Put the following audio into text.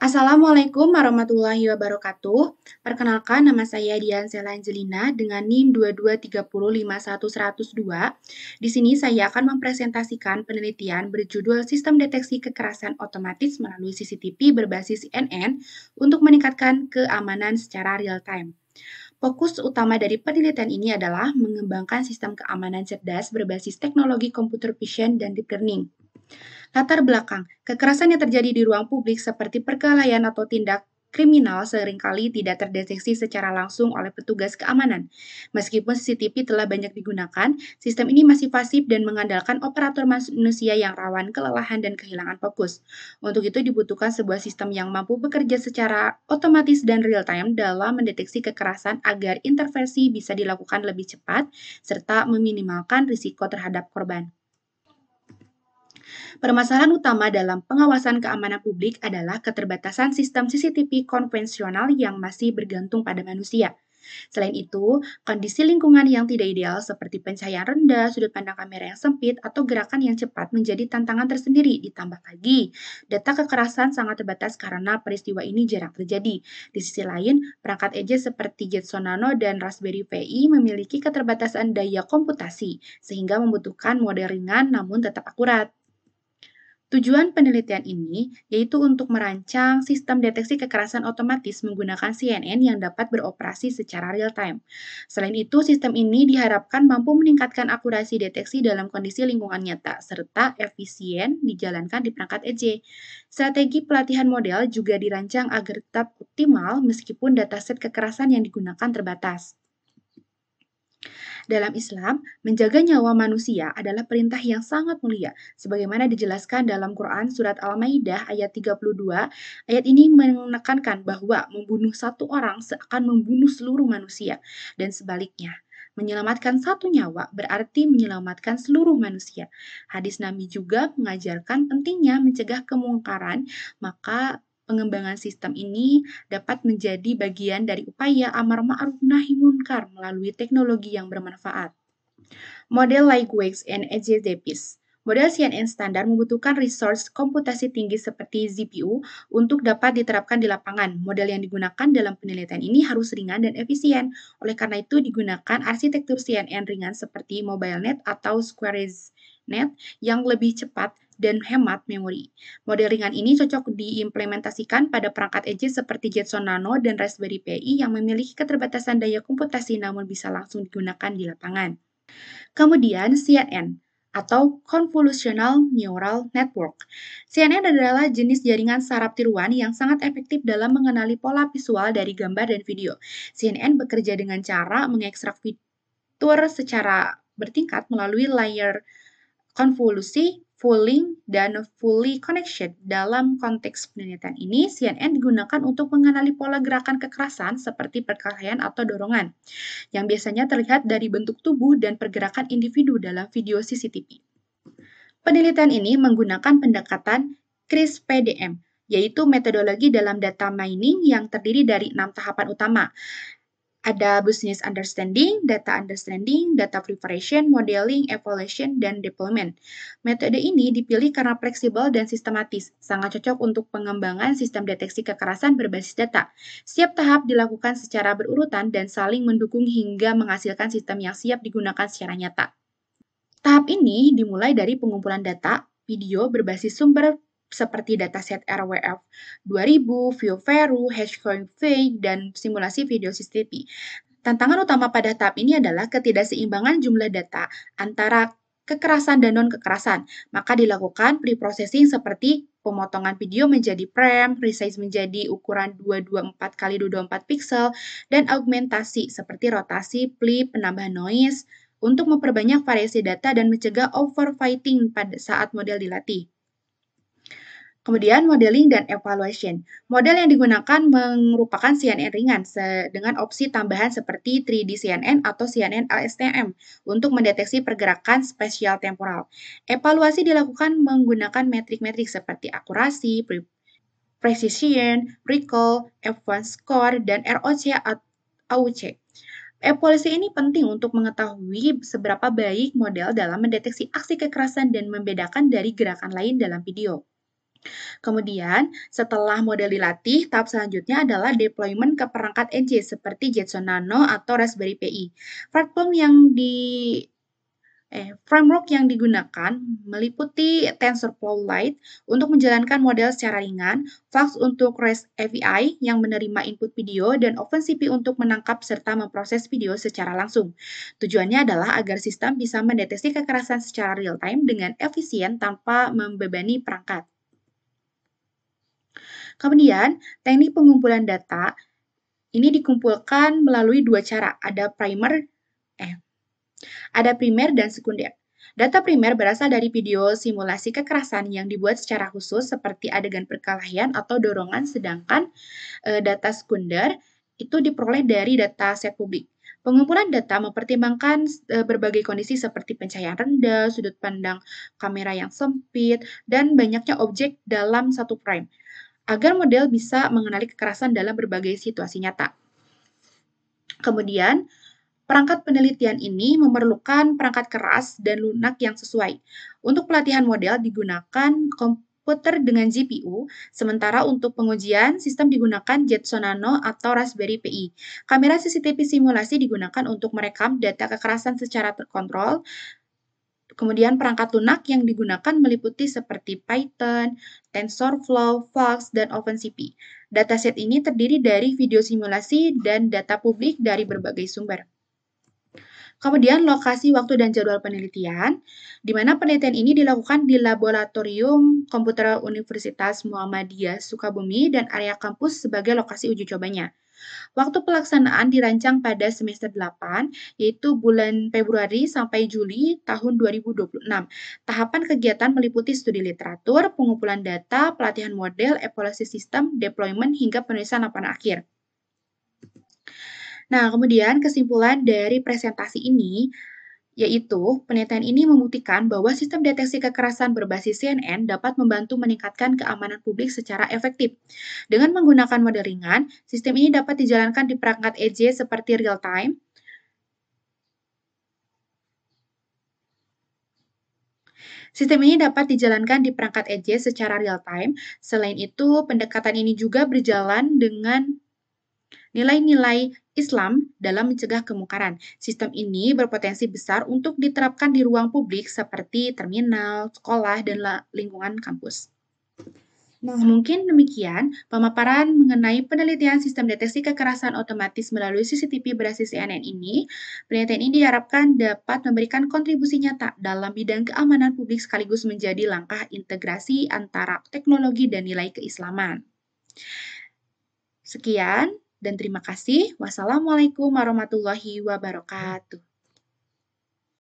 Assalamualaikum warahmatullahi wabarakatuh. Perkenalkan, nama saya Dian Sela Angelina dengan NIM 22305102. Di sini saya akan mempresentasikan penelitian berjudul Sistem Deteksi Kekerasan Otomatis melalui CCTV berbasis CNN untuk meningkatkan keamanan secara real time. Fokus utama dari penelitian ini adalah mengembangkan sistem keamanan cerdas berbasis teknologi computer vision dan deep learning. Latar belakang, kekerasan yang terjadi di ruang publik seperti perkelahian atau tindak kriminal seringkali tidak terdeteksi secara langsung oleh petugas keamanan. Meskipun CCTV telah banyak digunakan, sistem ini masih pasif dan mengandalkan operator manusia yang rawan kelelahan dan kehilangan fokus. Untuk itu dibutuhkan sebuah sistem yang mampu bekerja secara otomatis dan real-time dalam mendeteksi kekerasan agar intervensi bisa dilakukan lebih cepat serta meminimalkan risiko terhadap korban. Permasalahan utama dalam pengawasan keamanan publik adalah keterbatasan sistem CCTV konvensional yang masih bergantung pada manusia. Selain itu, kondisi lingkungan yang tidak ideal seperti pencahayaan rendah, sudut pandang kamera yang sempit, atau gerakan yang cepat menjadi tantangan tersendiri. Ditambah lagi, data kekerasan sangat terbatas karena peristiwa ini jarang terjadi. Di sisi lain, perangkat edge seperti Jetson Nano dan Raspberry Pi memiliki keterbatasan daya komputasi, sehingga membutuhkan model ringan namun tetap akurat. Tujuan penelitian ini yaitu untuk merancang sistem deteksi kekerasan otomatis menggunakan CNN yang dapat beroperasi secara real-time. Selain itu, sistem ini diharapkan mampu meningkatkan akurasi deteksi dalam kondisi lingkungan nyata, serta efisien dijalankan di perangkat edge. Strategi pelatihan model juga dirancang agar tetap optimal meskipun dataset kekerasan yang digunakan terbatas. Dalam Islam, menjaga nyawa manusia adalah perintah yang sangat mulia, sebagaimana dijelaskan dalam Quran Surat Al-Maidah ayat 32. Ayat ini menekankan bahwa membunuh satu orang seakan membunuh seluruh manusia, dan sebaliknya. Menyelamatkan satu nyawa berarti menyelamatkan seluruh manusia. Hadis Nabi juga mengajarkan pentingnya mencegah kemungkaran, maka pengembangan sistem ini dapat menjadi bagian dari upaya amar ma'ruf nahi munkar melalui teknologi yang bermanfaat. Model like Wax and EJDPIS. Model CNN standar membutuhkan resource komputasi tinggi seperti GPU untuk dapat diterapkan di lapangan. Model yang digunakan dalam penelitian ini harus ringan dan efisien. Oleh karena itu digunakan arsitektur CNN ringan seperti MobileNet atau SquareNet yang lebih cepat dan hemat memori. Model ringan ini cocok diimplementasikan pada perangkat edge seperti Jetson Nano dan Raspberry Pi yang memiliki keterbatasan daya komputasi namun bisa langsung digunakan di lapangan. Kemudian CNN atau Convolutional Neural Network. CNN adalah jenis jaringan saraf tiruan yang sangat efektif dalam mengenali pola visual dari gambar dan video. CNN bekerja dengan cara mengekstrak fitur secara bertingkat melalui layer konvolusi, pooling, dan fully connection. Dalam konteks penelitian ini, CNN digunakan untuk mengenali pola gerakan kekerasan seperti perkelahian atau dorongan, yang biasanya terlihat dari bentuk tubuh dan pergerakan individu dalam video CCTV. Penelitian ini menggunakan pendekatan CRISP-PDM, yaitu metodologi dalam data mining yang terdiri dari 6 tahapan utama. Ada business understanding, data preparation, modeling, evaluation, dan deployment. Metode ini dipilih karena fleksibel dan sistematis, sangat cocok untuk pengembangan sistem deteksi kekerasan berbasis data. Setiap tahap dilakukan secara berurutan dan saling mendukung hingga menghasilkan sistem yang siap digunakan secara nyata. Tahap ini dimulai dari pengumpulan data video berbasis sumber seperti dataset RWF 2000, ViewVeru, Hashcoin, dan simulasi video CCTV. Tantangan utama pada tahap ini adalah ketidakseimbangan jumlah data antara kekerasan dan non-kekerasan. Maka dilakukan pre-processing seperti pemotongan video menjadi frame, resize menjadi ukuran 224x224 pixel, dan augmentasi seperti rotasi, flip, penambahan noise, untuk memperbanyak variasi data dan mencegah overfitting pada saat model dilatih. Kemudian modeling dan evaluation. Model yang digunakan merupakan CNN ringan dengan opsi tambahan seperti 3D CNN atau CNN LSTM untuk mendeteksi pergerakan spesial temporal. Evaluasi dilakukan menggunakan metrik-metrik seperti akurasi, precision, recall, F1 score, dan ROC atau AUC. Evaluasi ini penting untuk mengetahui seberapa baik model dalam mendeteksi aksi kekerasan dan membedakan dari gerakan lain dalam video. Kemudian, setelah model dilatih, tahap selanjutnya adalah deployment ke perangkat edge seperti Jetson Nano atau Raspberry Pi. Platform yang di Framework yang digunakan meliputi TensorFlow Lite untuk menjalankan model secara ringan, Flux untuk REST API yang menerima input video, dan OpenCP untuk menangkap serta memproses video secara langsung. Tujuannya adalah agar sistem bisa mendeteksi kekerasan secara real-time dengan efisien tanpa membebani perangkat. Kemudian, teknik pengumpulan data ini dikumpulkan melalui dua cara, eh, ada primer dan sekunder. Data primer berasal dari video simulasi kekerasan yang dibuat secara khusus seperti adegan perkelahian atau dorongan, sedangkan data sekunder itu diperoleh dari data set publik. Pengumpulan data mempertimbangkan berbagai kondisi seperti pencahayaan rendah, sudut pandang kamera yang sempit, dan banyaknya objek dalam satu frame, agar model bisa mengenali kekerasan dalam berbagai situasi nyata. Kemudian, perangkat penelitian ini memerlukan perangkat keras dan lunak yang sesuai. Untuk pelatihan model digunakan komputer dengan GPU, sementara untuk pengujian sistem digunakan Jetson Nano atau Raspberry Pi. Kamera CCTV simulasi digunakan untuk merekam data kekerasan secara terkontrol. Kemudian perangkat lunak yang digunakan meliputi seperti Python, TensorFlow, Flux, dan OpenCP. Dataset ini terdiri dari video simulasi dan data publik dari berbagai sumber. Kemudian lokasi, waktu, dan jadwal penelitian, di mana penelitian ini dilakukan di Laboratorium Komputer Universitas Muhammadiyah Sukabumi dan area kampus sebagai lokasi uji cobanya. Waktu pelaksanaan dirancang pada semester 8, yaitu bulan Februari sampai Juli tahun 2026. Tahapan kegiatan meliputi studi literatur, pengumpulan data, pelatihan model, evaluasi sistem, deployment, hingga penulisan laporan akhir. Nah, kemudian kesimpulan dari presentasi ini yaitu penelitian ini membuktikan bahwa sistem deteksi kekerasan berbasis CNN dapat membantu meningkatkan keamanan publik secara efektif. Dengan menggunakan model ringan, sistem ini dapat dijalankan di perangkat edge seperti real time. Sistem ini dapat dijalankan di perangkat edge secara real time. Selain itu, pendekatan ini juga berjalan dengan nilai-nilai Islam dalam mencegah kemungkaran. Sistem ini berpotensi besar untuk diterapkan di ruang publik seperti terminal, sekolah, dan lingkungan kampus. Nah, mungkin demikian pemaparan mengenai penelitian sistem deteksi kekerasan otomatis melalui CCTV berbasis CNN ini. Penelitian ini diharapkan dapat memberikan kontribusi nyata dalam bidang keamanan publik sekaligus menjadi langkah integrasi antara teknologi dan nilai keislaman. Sekian dan terima kasih. Wassalamualaikum warahmatullahi wabarakatuh.